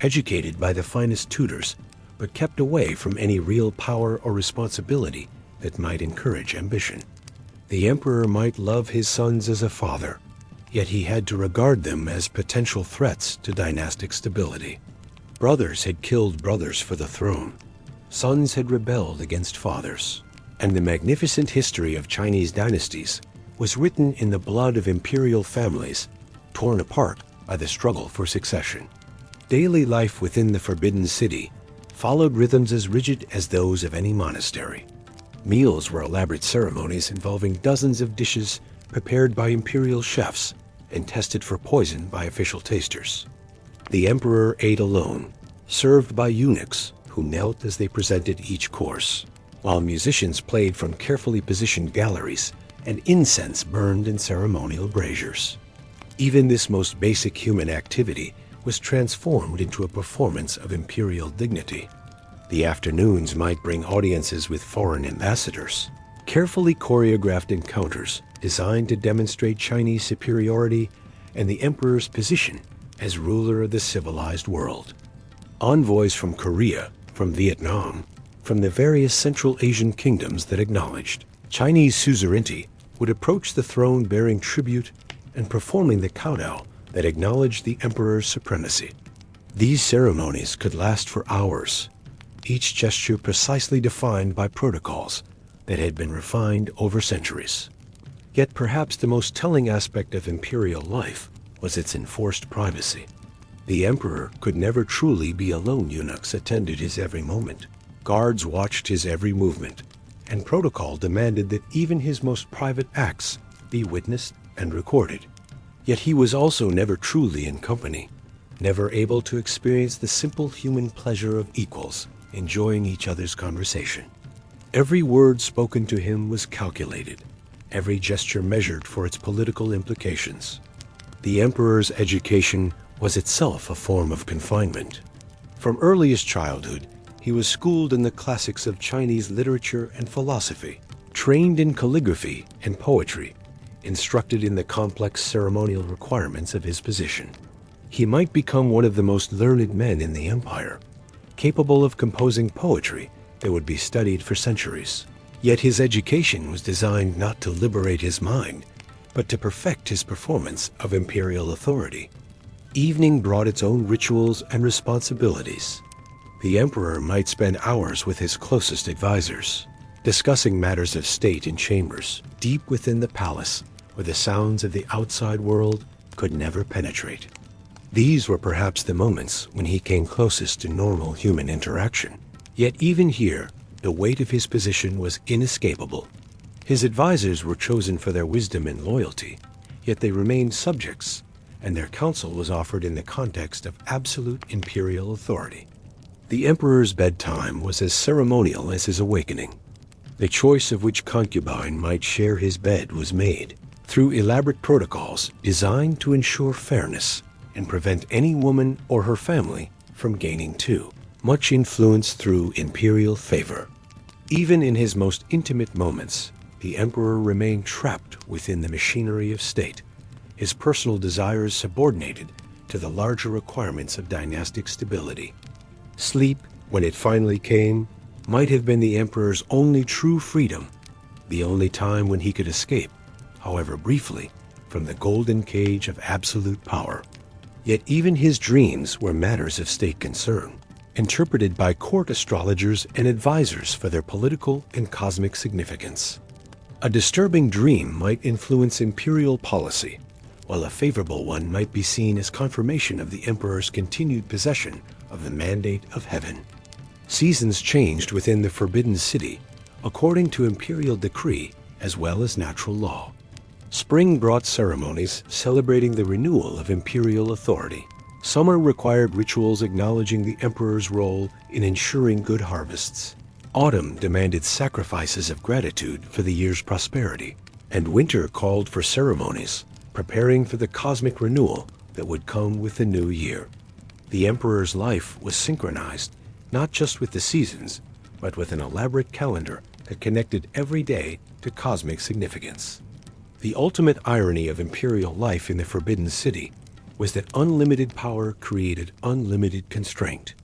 educated by the finest tutors, but kept away from any real power or responsibility that might encourage ambition. The emperor might love his sons as a father, yet he had to regard them as potential threats to dynastic stability. Brothers had killed brothers for the throne. Sons had rebelled against fathers. And the magnificent history of Chinese dynasties was written in the blood of imperial families, torn apart by the struggle for succession. Daily life within the Forbidden City followed rhythms as rigid as those of any monastery. Meals were elaborate ceremonies involving dozens of dishes prepared by imperial chefs and tested for poison by official tasters. The emperor ate alone, served by eunuchs who knelt as they presented each course, while musicians played from carefully positioned galleries and incense burned in ceremonial braziers. Even this most basic human activity was transformed into a performance of imperial dignity. The afternoons might bring audiences with foreign ambassadors, carefully choreographed encounters designed to demonstrate Chinese superiority and the emperor's position as ruler of the civilized world. Envoys from Korea, from Vietnam, from the various Central Asian kingdoms that acknowledged Chinese suzerainty would approach the throne bearing tribute and performing the kowtow that acknowledged the emperor's supremacy. These ceremonies could last for hours, each gesture precisely defined by protocols that had been refined over centuries. Yet perhaps the most telling aspect of imperial life was its enforced privacy. The emperor could never truly be alone. Eunuchs attended his every moment. Guards watched his every movement, and protocol demanded that even his most private acts be witnessed and recorded. Yet he was also never truly in company, never able to experience the simple human pleasure of equals, enjoying each other's conversation. Every word spoken to him was calculated, every gesture measured for its political implications. The emperor's education was itself a form of confinement. From earliest childhood, he was schooled in the classics of Chinese literature and philosophy, trained in calligraphy and poetry, instructed in the complex ceremonial requirements of his position. He might become one of the most learned men in the empire, capable of composing poetry that would be studied for centuries. Yet his education was designed not to liberate his mind, but to perfect his performance of imperial authority. Evening brought its own rituals and responsibilities. The emperor might spend hours with his closest advisors, discussing matters of state in chambers deep within the palace where the sounds of the outside world could never penetrate. These were perhaps the moments when he came closest to normal human interaction. Yet even here, the weight of his position was inescapable. His advisors were chosen for their wisdom and loyalty, yet they remained subjects, and their counsel was offered in the context of absolute imperial authority. The emperor's bedtime was as ceremonial as his awakening. The choice of which concubine might share his bed was made through elaborate protocols designed to ensure fairness and prevent any woman or her family from gaining too much influence through imperial favor. Even in his most intimate moments, the emperor remained trapped within the machinery of state, his personal desires subordinated to the larger requirements of dynastic stability. Sleep, when it finally came, might have been the emperor's only true freedom, the only time when he could escape, however briefly, from the golden cage of absolute power. Yet even his dreams were matters of state concern, interpreted by court astrologers and advisors for their political and cosmic significance. A disturbing dream might influence imperial policy, while a favorable one might be seen as confirmation of the emperor's continued possession of the mandate of heaven. Seasons changed within the Forbidden City according to imperial decree as well as natural law. Spring brought ceremonies celebrating the renewal of imperial authority. Summer required rituals acknowledging the emperor's role in ensuring good harvests. Autumn demanded sacrifices of gratitude for the year's prosperity. And winter called for ceremonies, preparing for the cosmic renewal that would come with the new year. The emperor's life was synchronized, not just with the seasons, but with an elaborate calendar that connected every day to cosmic significance. The ultimate irony of imperial life in the Forbidden City was that unlimited power created unlimited constraint.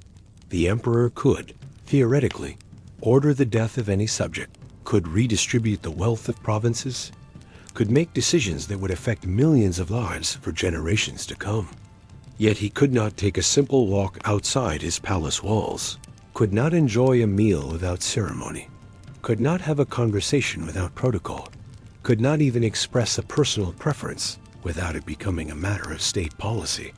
The emperor could, theoretically, order the death of any subject, could redistribute the wealth of provinces, could make decisions that would affect millions of lives for generations to come. Yet he could not take a simple walk outside his palace walls, could not enjoy a meal without ceremony, could not have a conversation without protocol, could not even express a personal preference without it becoming a matter of state policy.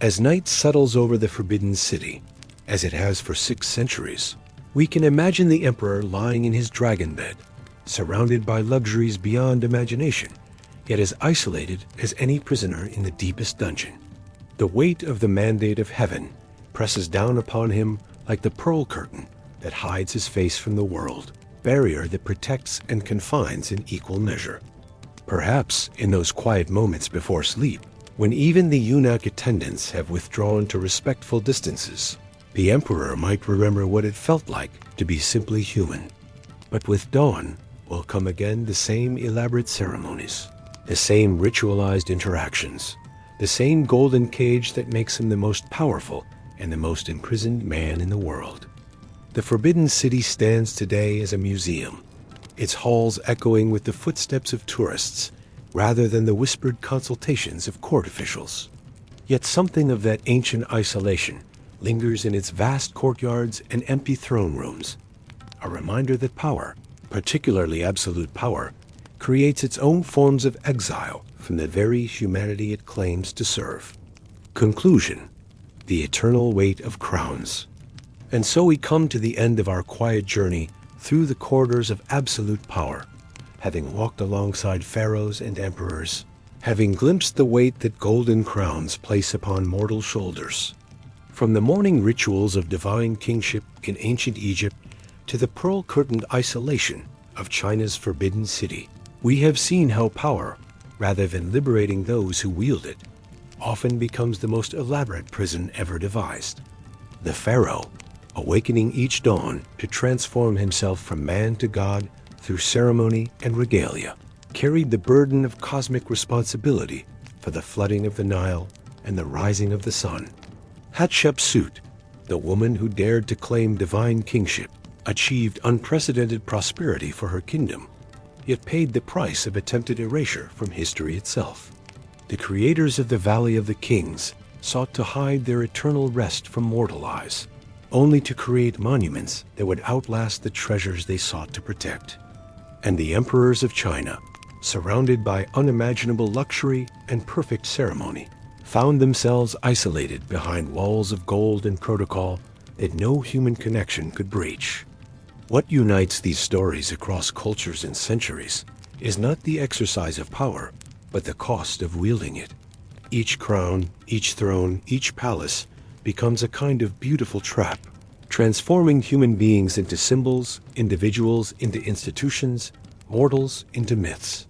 As night settles over the Forbidden City, as it has for 6 centuries, we can imagine the emperor lying in his dragon bed, surrounded by luxuries beyond imagination, yet as isolated as any prisoner in the deepest dungeon. The weight of the mandate of heaven presses down upon him like the pearl curtain that hides his face from the world, barrier that protects and confines in equal measure. Perhaps in those quiet moments before sleep, when even the eunuch attendants have withdrawn to respectful distances, the emperor might remember what it felt like to be simply human. But with dawn will come again the same elaborate ceremonies, the same ritualized interactions, the same golden cage that makes him the most powerful and the most imprisoned man in the world. The Forbidden City stands today as a museum, its halls echoing with the footsteps of tourists rather than the whispered consultations of court officials. Yet something of that ancient isolation lingers in its vast courtyards and empty throne rooms, a reminder that power, particularly absolute power, creates its own forms of exile from the very humanity it claims to serve. Conclusion: the eternal weight of crowns. And so we come to the end of our quiet journey through the corridors of absolute power, having walked alongside pharaohs and emperors, having glimpsed the weight that golden crowns place upon mortal shoulders. From the morning rituals of divine kingship in ancient Egypt to the pearl-curtained isolation of China's Forbidden City, we have seen how power, rather than liberating those who wield it, often becomes the most elaborate prison ever devised. The pharaoh, awakening each dawn to transform himself from man to God through ceremony and regalia, carried the burden of cosmic responsibility for the flooding of the Nile and the rising of the sun. Hatshepsut, the woman who dared to claim divine kingship, achieved unprecedented prosperity for her kingdom, yet paid the price of attempted erasure from history itself. The creators of the Valley of the Kings sought to hide their eternal rest from mortal eyes, only to create monuments that would outlast the treasures they sought to protect. And the emperors of China, surrounded by unimaginable luxury and perfect ceremony, found themselves isolated behind walls of gold and protocol that no human connection could breach. What unites these stories across cultures and centuries is not the exercise of power, but the cost of wielding it. Each crown, each throne, each palace becomes a kind of beautiful trap, transforming human beings into symbols, individuals into institutions, mortals into myths.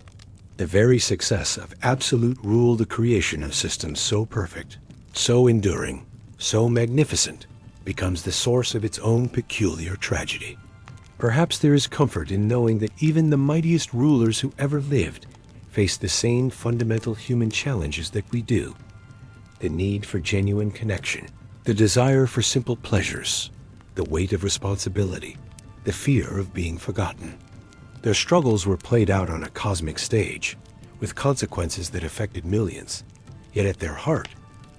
The very success of absolute rule the creation of systems so perfect, so enduring, so magnificent, becomes the source of its own peculiar tragedy. Perhaps there is comfort in knowing that even the mightiest rulers who ever lived face the same fundamental human challenges that we do: the need for genuine connection, the desire for simple pleasures, the weight of responsibility, the fear of being forgotten. Their struggles were played out on a cosmic stage, with consequences that affected millions, yet at their heart,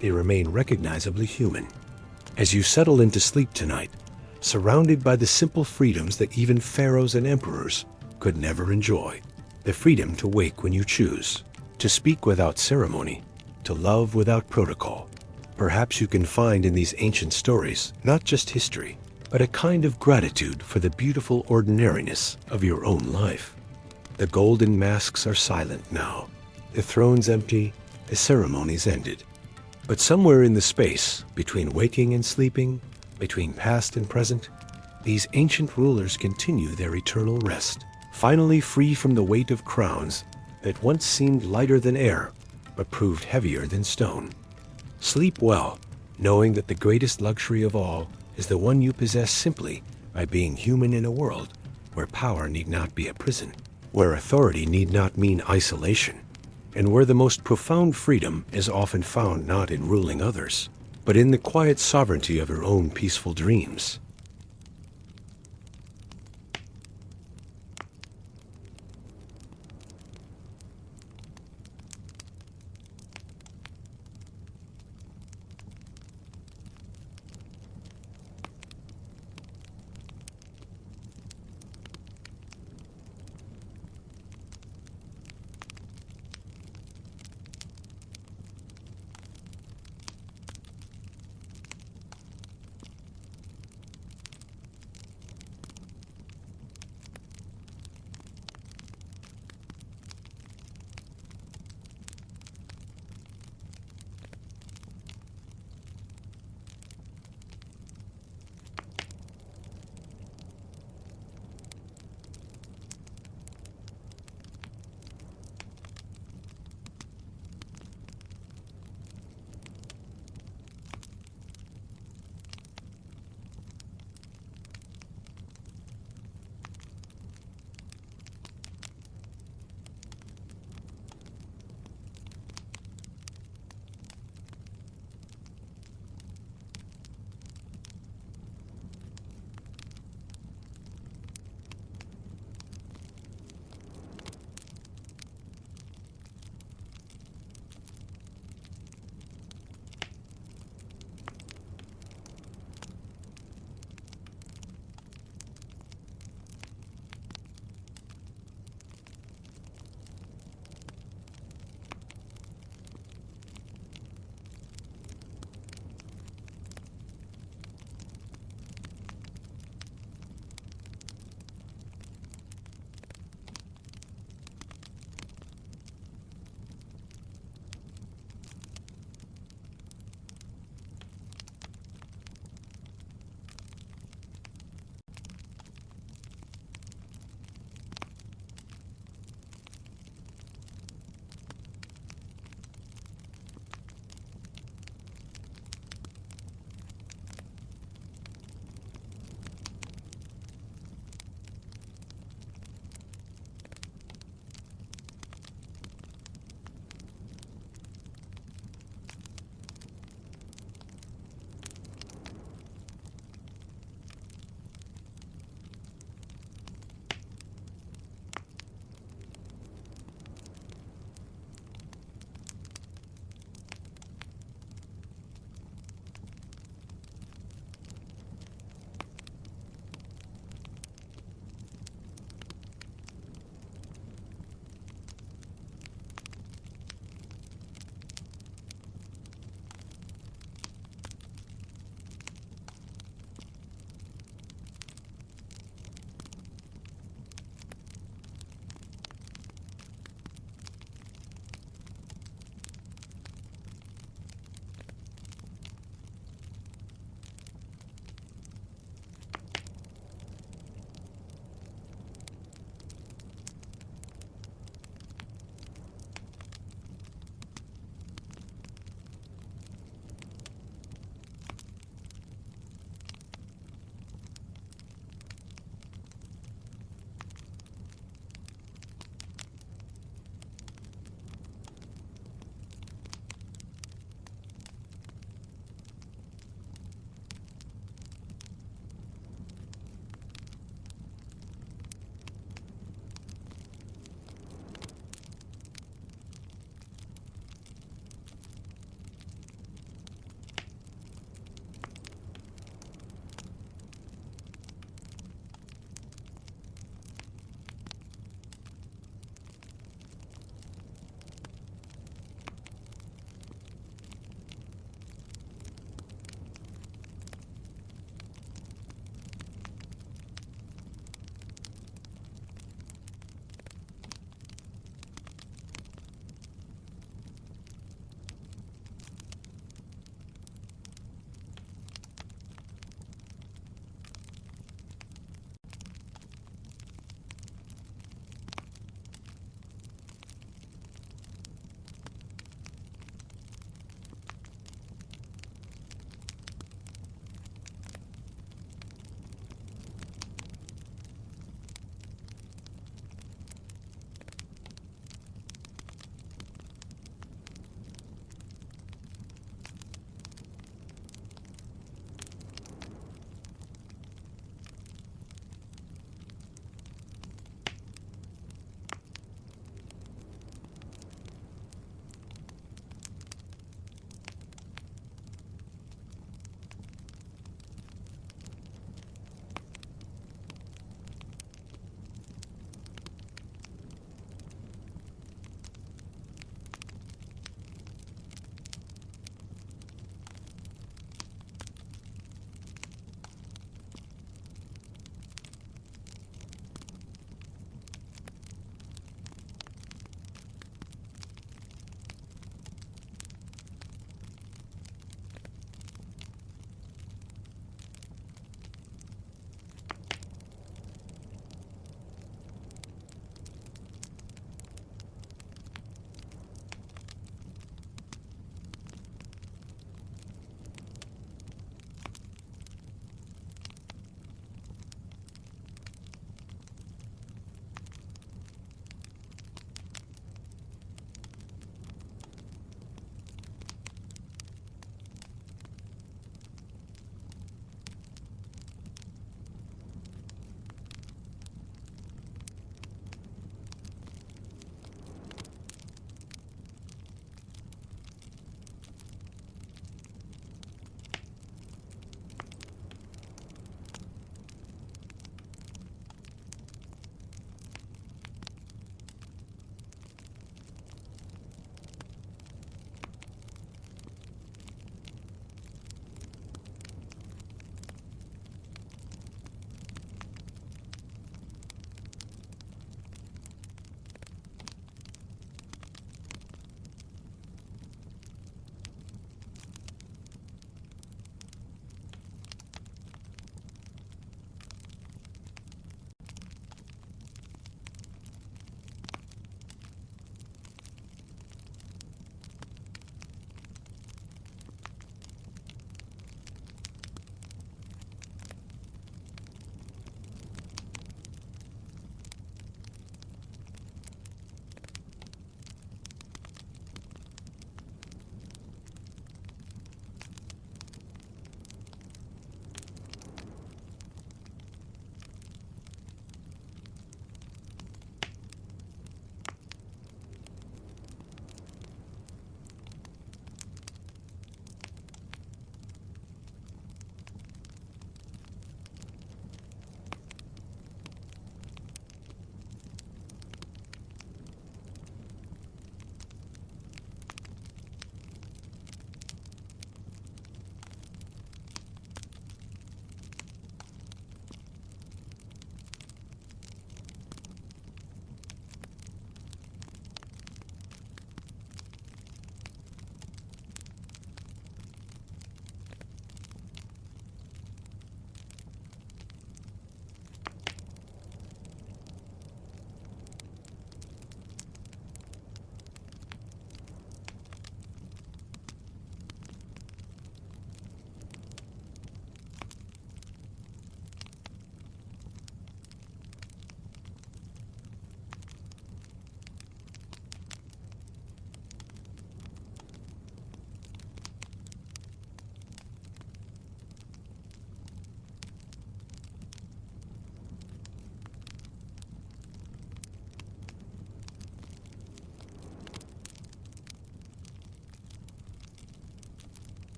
they remain recognizably human. As you settle into sleep tonight, surrounded by the simple freedoms that even pharaohs and emperors could never enjoy, the freedom to wake when you choose, to speak without ceremony, to love without protocol. Perhaps you can find in these ancient stories not just history, but a kind of gratitude for the beautiful ordinariness of your own life. The golden masks are silent now, the thrones empty, the ceremonies ended. But somewhere in the space between waking and sleeping, between past and present, these ancient rulers continue their eternal rest, finally free from the weight of crowns that once seemed lighter than air, but proved heavier than stone. Sleep well, knowing that the greatest luxury of all is the one you possess simply by being human in a world where power need not be a prison, where authority need not mean isolation, and where the most profound freedom is often found not in ruling others, but in the quiet sovereignty of your own peaceful dreams.